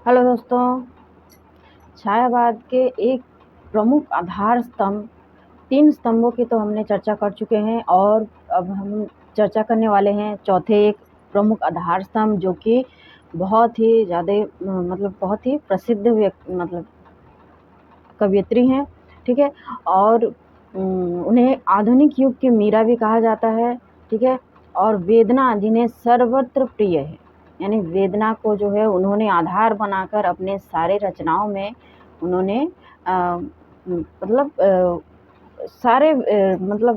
Hello दोस्तों, छायावाद के एक प्रमुख आधार स्तंभ 3 स्तंभों की तो हमने चर्चा कर चुके हैं और अब हम चर्चा करने वाले हैं चौथे एक प्रमुख आधार स्तंभ जो कि बहुत ही ज़्यादा बहुत ही प्रसिद्ध मतलब कवयित्री हैं, ठीक है? और उन्हें आधुनिक युग की मीरा भी कहा जाता है, ठीक है? और वेदना जिन्हें सर्वत्र प्रिय है, यानी वेदना को जो है उन्होंने आधार बनाकर अपने सारे रचनाओं में उन्होंने मतलब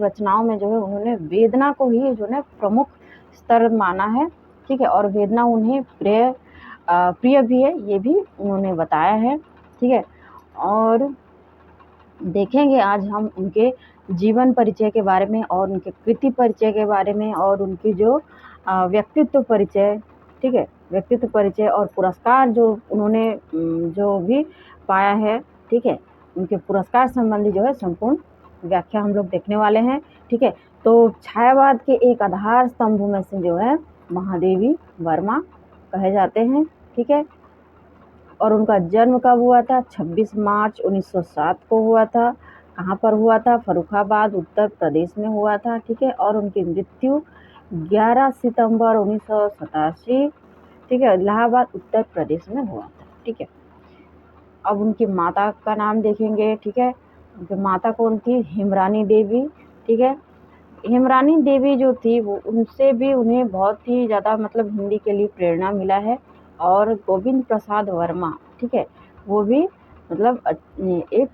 रचनाओं में जो है उन्होंने वेदना को ही जो है प्रमुख स्तर माना है, ठीक है? और वेदना उन्हें प्रिय भी है, ये भी उन्होंने बताया है, ठीक है? और देखेंगे आज हम उनके जीवन परिचय के बारे में और उनके कृति परिचय के बारे में और उनकी जो व्यक्तित्व परिचय, ठीक है? व्यक्तित्व परिचय और पुरस्कार जो उन्होंने जो भी पाया है, ठीक है? उनके पुरस्कार संबंधी जो है संपूर्ण व्याख्या हम लोग देखने वाले हैं, ठीक है? तो छायावाद के एक आधार स्तंभ में से जो है महादेवी वर्मा कहे जाते हैं, ठीक है? और उनका जन्म कब हुआ था? 26 मार्च 1907 को हुआ था। कहाँ पर हुआ था? फर्रुखाबाद उत्तर प्रदेश में हुआ था, ठीक है? और उनकी मृत्यु 11 सितंबर 1987, ठीक है, इलाहाबाद उत्तर प्रदेश में हुआ था, ठीक है? अब उनकी माता का नाम देखेंगे, ठीक है? उनकी माता कौन थी? हेमरानी देवी, ठीक है? हेमरानी देवी जो थी वो उनसे भी उन्हें बहुत ही ज़्यादा मतलब हिंदी के लिए प्रेरणा मिला है। और गोविंद प्रसाद वर्मा, ठीक है, वो भी मतलब एक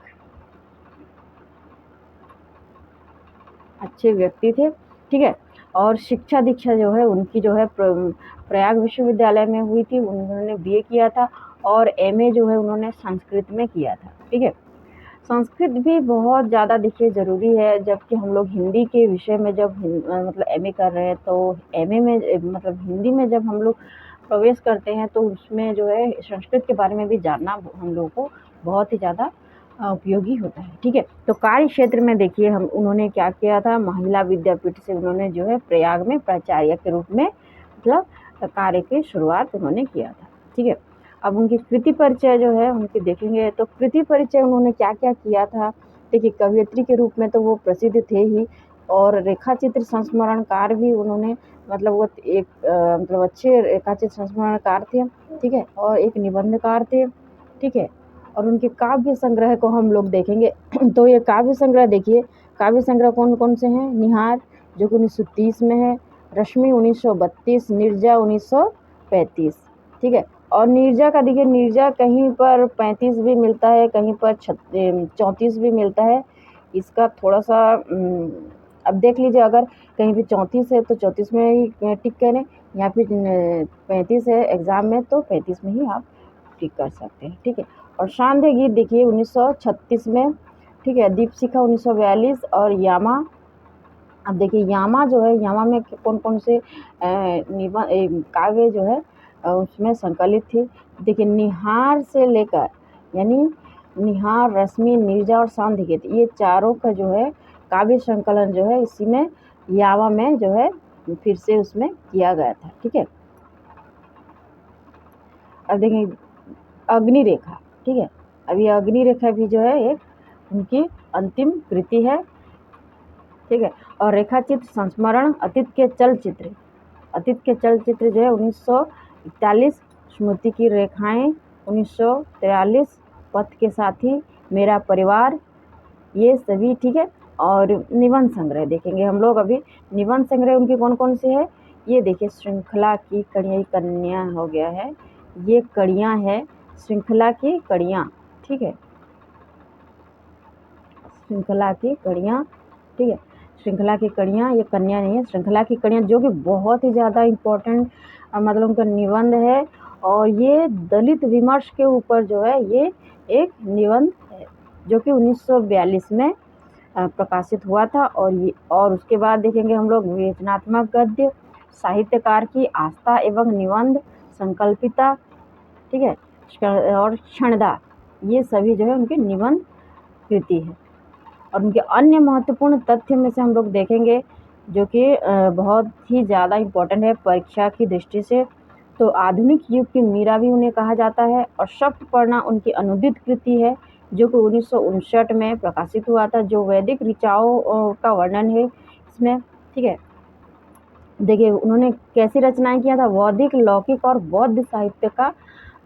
अच्छे व्यक्ति थे, ठीक है? और शिक्षा दीक्षा जो है उनकी जो है प्रयाग विश्वविद्यालय में हुई थी। उन्होंने बीए किया था और एमए जो है उन्होंने संस्कृत में किया था, ठीक है? संस्कृत भी बहुत ज़्यादा देखिए ज़रूरी है, जबकि हम लोग हिंदी के विषय में जब मतलब एमए कर रहे हैं तो एमए में मतलब हिंदी में जब हम लोग प्रवेश करते हैं तो उसमें जो है संस्कृत के बारे में भी जानना हम लोगों को बहुत ही ज़्यादा उपयोगी होता है, ठीक है? तो कार्य क्षेत्र में देखिए हम उन्होंने क्या किया था, महिला विद्यापीठ से उन्होंने जो है प्रयाग में प्राचार्य के रूप में मतलब कार्य की शुरुआत उन्होंने किया था, ठीक है? अब उनकी कृति परिचय जो है उनकी देखेंगे तो कृति परिचय उन्होंने क्या-क्या किया था। देखिए कवयित्री के रूप में तो वो प्रसिद्ध थे ही और रेखाचित्र संस्मरणकार भी उन्होंने मतलब वो एक मतलब अच्छे रेखाचित्र संस्मरणकार थे, ठीक है? और एक निबंधकार थे, ठीक है? और उनके काव्य संग्रह को हम लोग देखेंगे तो ये काव्य संग्रह देखिए, काव्य संग्रह कौन-कौन से हैं? निहार जो कि 1930 में है, रश्मि 1932, नीरजा 1935, ठीक है? और नीरजा का देखिए नीरजा कहीं पर 35 भी मिलता है, कहीं पर 34 भी मिलता है। इसका थोड़ा-सा अब देख लीजिए, अगर कहीं भी 34 है तो 34 में ही टिक करें या फिर 35 है एग्ज़ाम में तो 35 में ही आप टिक कर सकते हैं, ठीक है? और शांध्य गीत देखिए 1936 में, ठीक है? दीपशिखा 1942 और यामा। अब देखिए यामा जो है, यामा में कौन-कौन से काव्य जो है उसमें संकलित थी। देखिए निहार से लेकर यानी निहार, रश्मि, नीरजा और शांति गीत ये चारों का जो है काव्य संकलन जो है इसी में यामा में जो है फिर से उसमें किया गया था, ठीक है? अब देखिए अग्निरेखा, ठीक है? अब ये अग्निरेखा भी जो है एक उनकी अंतिम कृति है, ठीक है? और रेखाचित्र संस्मरण अतीत के चलचित्र जो है 1941, स्मृति की रेखाएं 1943, पथ के साथी, मेरा परिवार, ये सभी, ठीक है? और निबंध संग्रह देखेंगे हम लोग अभी। निबंध संग्रह उनके कौन-कौन से हैं? ये देखिए श्रृंखला की कड़ियाँ, कन्या हो गया है, ये कड़ियाँ है, श्रृंखला की कड़ियाँ, ठीक है? श्रृंखला की कड़ियाँ, ठीक है? श्रृंखला की कड़ियाँ, ये कन्या नहीं है, श्रृंखला की कड़ियाँ जो कि बहुत ही ज़्यादा इम्पोर्टेंट मतलब उनका निबंध है और ये दलित विमर्श के ऊपर जो है ये एक निबंध है, जो कि 1942 में प्रकाशित हुआ था। और उसके बाद देखेंगे हम लोग विवेचनात्मक गद्य, साहित्यकार की आस्था एवं निबंध, संकल्पिता, ठीक है? और क्षणदा, ये सभी जो है उनकी निबंध कृति है। और उनके अन्य महत्वपूर्ण तथ्य में से हम लोग देखेंगे जो कि बहुत ही ज़्यादा इम्पोर्टेंट है परीक्षा की दृष्टि से, तो आधुनिक युग की मीरा भी उन्हें कहा जाता है। और सप्तपर्णा उनकी अनुदित कृति है जो कि 1959 में प्रकाशित हुआ था, जो वैदिक ऋचाओं का वर्णन है इसमें। ठीक है, देखिए उन्होंने कैसी रचनाएं किया था, वैदिक, लौकिक और बौद्ध साहित्य का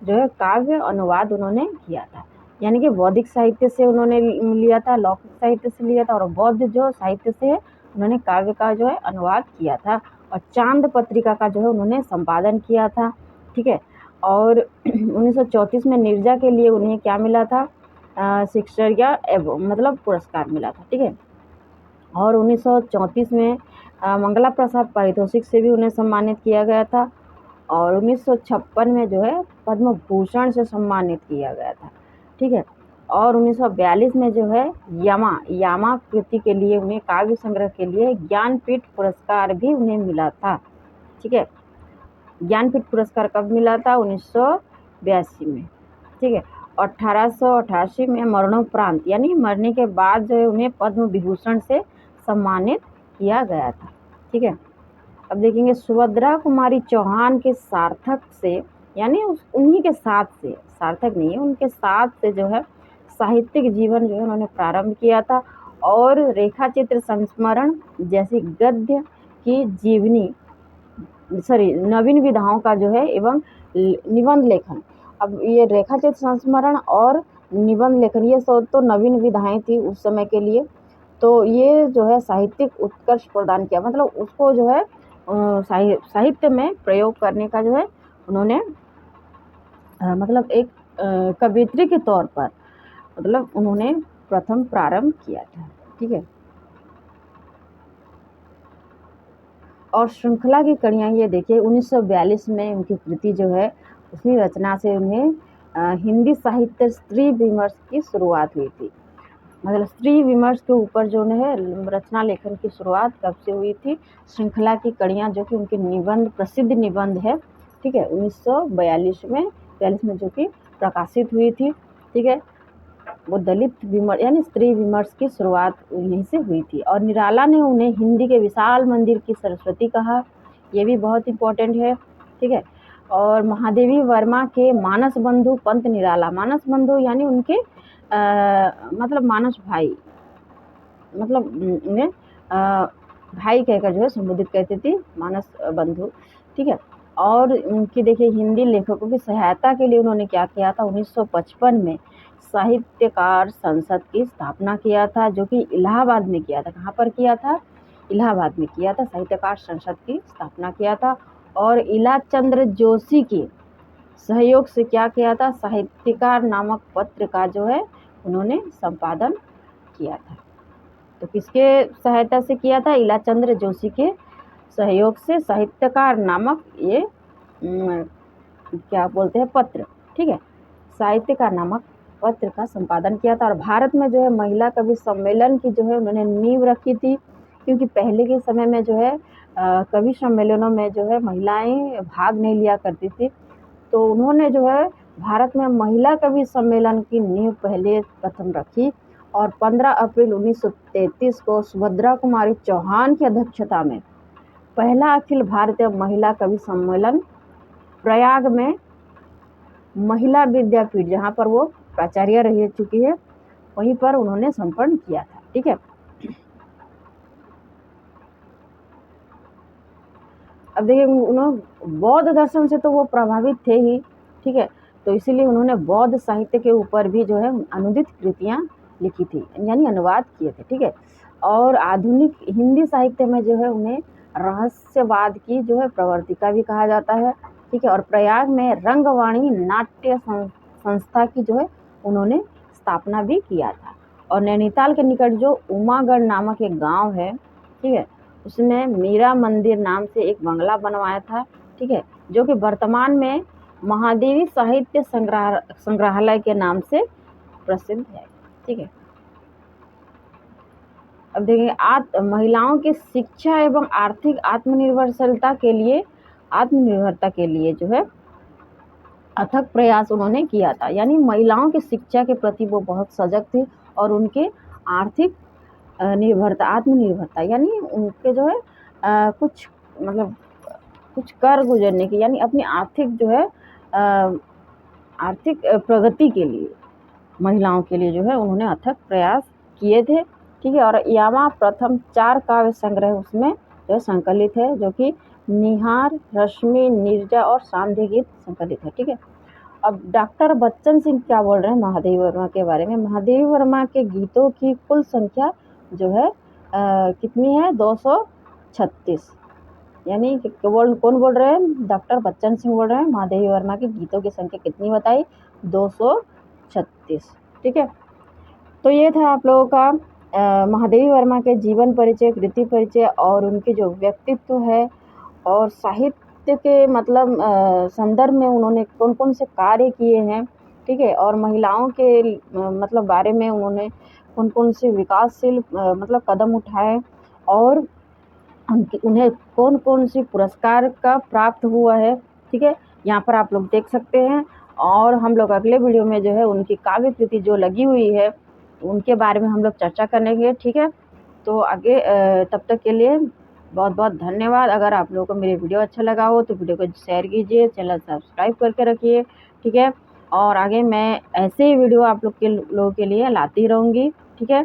जो है काव्य अनुवाद उन्होंने किया था। यानी कि वैदिक साहित्य से उन्होंने लिया था, लौकिक साहित्य से लिया था, और बौद्ध जो साहित्य से है उन्होंने काव्य का जो है अनुवाद किया था। और चांद पत्रिका का जो है उन्होंने संपादन किया था। ठीक है, और 1934 में निर्जा के लिए उन्हें क्या मिला था, शिक्षक मतलब पुरस्कार मिला था। ठीक है, और 1934 में मंगला प्रसाद पारितोषिक से भी उन्हें सम्मानित किया गया था। और 1956 में जो है पद्म भूषण से सम्मानित किया गया था। ठीक है, और 1942 में जो है यामा कृति के लिए उन्हें काव्य संग्रह के लिए ज्ञानपीठ पुरस्कार भी उन्हें मिला था। ठीक है, ज्ञानपीठ पुरस्कार कब मिला था, 1982 में। ठीक है, 1888 में मरणोपरांत यानी मरने के बाद जो है उन्हें पद्म विभूषण से सम्मानित किया गया था। ठीक है, अब देखेंगे सुभद्रा कुमारी चौहान के सार्थक से, यानी उन्हीं के साथ से, सार्थक नहीं है, उनके साथ से जो है साहित्यिक जीवन जो है उन्होंने प्रारंभ किया था। और रेखा चित्र संस्मरण जैसी गद्य की जीवनी नवीन विधाओं का जो है एवं निबंध लेखन। अब ये रेखा चित्र संस्मरण और निबंध लेखन ये सब तो नवीन विधाएं थी उस समय के लिए, तो ये जो है साहित्यिक उत्कर्ष प्रदान किया, मतलब उसको जो है साहित्य में प्रयोग करने का जो है उन्होंने मतलब एक कवियत्री के तौर पर मतलब उन्होंने प्रथम प्रारंभ किया था। ठीक है, और श्रृंखला की कड़ियाँ ये देखिए 1942 में उनकी कृति जो है उसकी रचना से उन्हें हिंदी साहित्य स्त्री विमर्श की शुरुआत हुई थी। मतलब स्त्री विमर्श के ऊपर जो है रचना लेखन की शुरुआत कब से हुई थी, श्रृंखला की कड़ियाँ जो कि उनकी निबंध प्रसिद्ध निबंध है। ठीक है, 1942 में जो कि प्रकाशित हुई थी। ठीक है, वो दलित विमर्श यानी स्त्री विमर्श की शुरुआत यहीं से हुई थी। और निराला ने उन्हें हिंदी के विशाल मंदिर की सरस्वती कहा, ये भी बहुत इम्पोर्टेंट है। ठीक है, और महादेवी वर्मा के मानस बंधु पंत निराला, मानस बंधु यानी उनके मतलब मानस भाई, मतलब उन्हें भाई कहकर जो है संबोधित करती थी, मानस बंधु। ठीक है, और उनकी देखिए हिंदी लेखकों की सहायता के लिए उन्होंने क्या किया था, 1955 में साहित्यकार संसद की स्थापना किया था, जो कि इलाहाबाद में किया था। कहाँ पर किया था, इलाहाबाद में किया था, साहित्यकार संसद की स्थापना किया था। और इला चंद्र जोशी के सहयोग से क्या किया था, साहित्यकार नामक पत्र का जो है उन्होंने संपादन किया था। तो किसके सहायता से किया था, इला चंद्र जोशी के सहयोग से साहित्यकार नामक ये क्या बोलते हैं पत्र। ठीक है, साहित्यकार नामक पत्र का संपादन किया था। और भारत में जो है महिला कवि सम्मेलन की जो है उन्होंने नींव रखी थी, क्योंकि पहले के समय में जो है कवि सम्मेलनों में जो है महिलाएं भाग नहीं लिया करती थी, तो उन्होंने जो है भारत में महिला कवि सम्मेलन की नींव पहले प्रथम रखी। और 15 अप्रैल 1933 को सुभद्रा कुमारी चौहान की अध्यक्षता में पहला अखिल भारतीय महिला कवि सम्मेलन प्रयाग में महिला विद्यापीठ, जहाँ पर वो प्राचार्य रह चुकी है, वहीं पर उन्होंने संपन्न किया था। ठीक है, अब देखिए उन्होंने बौद्ध दर्शन से तो वो प्रभावित थे ही। ठीक है, तो इसीलिए उन्होंने बौद्ध साहित्य के ऊपर भी जो है अनुदित कृतियाँ लिखी थी, यानी अनुवाद किए थे। ठीक है, और आधुनिक हिंदी साहित्य में जो है उन्हें रहस्यवाद की जो है प्रवर्तिका भी कहा जाता है। ठीक है, और प्रयाग में रंगवाणी नाट्य संस्था की जो है उन्होंने स्थापना भी किया था। और नैनीताल के निकट जो उमागढ़ नामक एक गांव है, ठीक है, उसमें मीरा मंदिर नाम से एक बंगला बनवाया था। ठीक है, जो कि वर्तमान में महादेवी साहित्य संग्रहालय के नाम से प्रसिद्ध है। ठीक है, अब देखिए महिलाओं की शिक्षा एवं आर्थिक आत्मनिर्भरता के लिए जो है अथक प्रयास उन्होंने किया था। यानी महिलाओं की शिक्षा के प्रति वो बहुत सजग थे, और उनके आर्थिक आत्मनिर्भरता यानी उनके जो है कुछ मतलब कुछ कर गुजरने की, यानी अपनी आर्थिक जो है आर्थिक प्रगति के लिए, महिलाओं के लिए जो है उन्होंने अथक प्रयास किए थे। ठीक है, और यामा प्रथम 4 काव्य संग्रह उसमें जो है संकलित है, जो कि निहार, रश्मि, नीरजा और सांध्य गीत संकलित है। ठीक है, अब डॉक्टर बच्चन सिंह क्या बोल रहे हैं महादेवी वर्मा के बारे में। महादेवी वर्मा के गीतों की कुल संख्या जो है कितनी है, 236। यानी कौन बोल रहे हैं, डॉक्टर बच्चन सिंह बोल रहे हैं महादेवी वर्मा के गीतों की संख्या कितनी बताई, 236। ठीक है, तो ये था आप लोगों का महादेवी वर्मा के जीवन परिचय, कृति परिचय और उनके जो व्यक्तित्व है और साहित्य के मतलब संदर्भ में उन्होंने कौन कौन से कार्य किए हैं। ठीक है, और महिलाओं के मतलब बारे में उन्होंने कौन कौन से विकासशील मतलब कदम उठाए, और उन्हें कौन कौन सी पुरस्कार का प्राप्त हुआ है। ठीक है, यहाँ पर आप लोग देख सकते हैं। और हम लोग अगले वीडियो में जो है उनकी काव्य कृति जो लगी हुई है उनके बारे में हम लोग चर्चा करेंगे। ठीक है, तो आगे तब तक के लिए बहुत बहुत धन्यवाद। अगर आप लोगों को मेरी वीडियो अच्छा लगा हो तो वीडियो को शेयर कीजिए, चैनल सब्सक्राइब करके रखिए। ठीक है, और आगे मैं ऐसे ही वीडियो आप लोगों के लिए लाती रहूँगी। ठीक है।